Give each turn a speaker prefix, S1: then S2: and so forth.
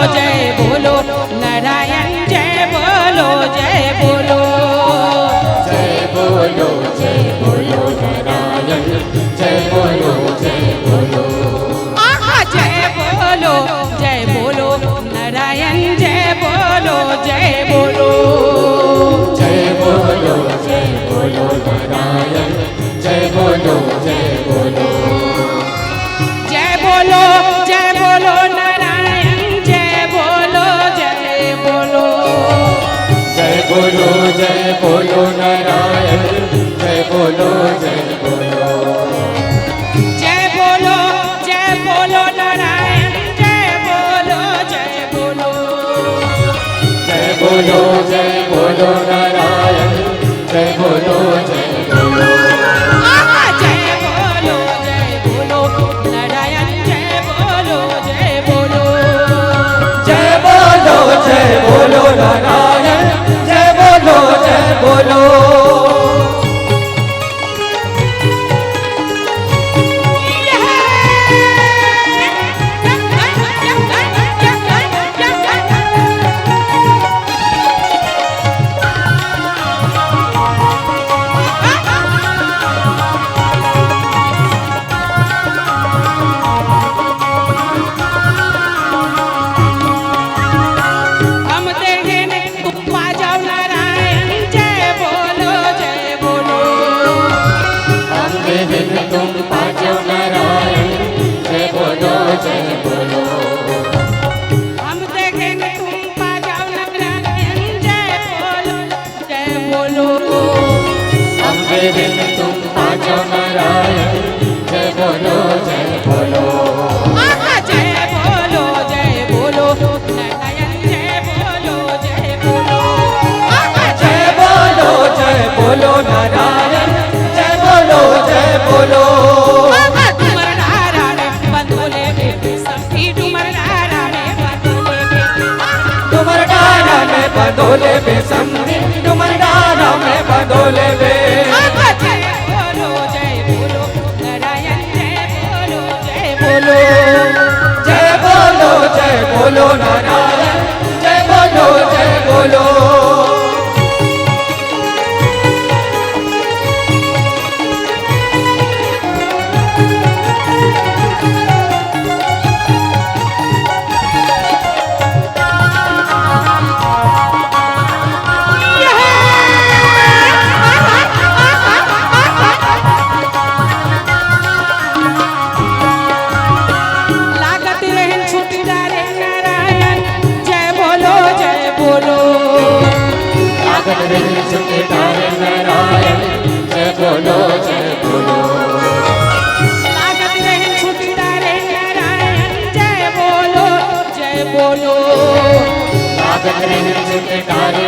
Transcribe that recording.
S1: जय बोलो नारायण जय बोलो जय बोलो
S2: जय बोलो नारायण जय बोलो जय बोलो
S1: जय बोलो नारायण जय बोलो जय बोलो
S2: जय बोलो नारायण जय बोलो जय बोलो
S1: जय बोलो नारायण जय बोलो जय बोलो
S2: जय बोलो नारायण जय बोलो जय बोलो
S1: जय बोलो नारायण जय बोलो जय बोलो
S2: जय बोलो नारायण जय बोलो जय बोलो
S1: जय बोलो नारायण जय बोलो जय बोलो
S2: जय बोलो नारायण जय बोलो जय बोलो
S1: हम देखें उपमा जाओ नारायण जय बोलो जय बोलो
S2: हम देखें तुम पाजो नारायण जय बोलो जय बोलो
S1: हम देखें उपमा जाओ नारायण जय बोलो जय बोलो
S2: हम देखें तुम पाजो नारायण जय बोलो जय बोलो
S1: जय बोलो नारायण जय बोलो जय बोलो
S2: जय बोलो नारायण जय बोलो जय बोलो
S1: डुमर नारायण बंधोले बेटे सभी डुमर नारायण बंधोले बेटे
S2: डुमर डारा में बंधोले बे समधी डुमर डारा में बंधोले बे
S1: जय बोलो नारायण जय बोलो जय बोलो
S2: जय बोलो नारायण जय बोलो जय बोलो
S1: लागत रहन छुटीदारे नारायण जय बोलो जय बोलो
S2: लागत रहे छुटेदार नारायण जय बोलो जय बोलो
S1: लागत रहन छुटीदारे नारायण जय बोलो जय बोलो
S2: लागत रहे छुटेदार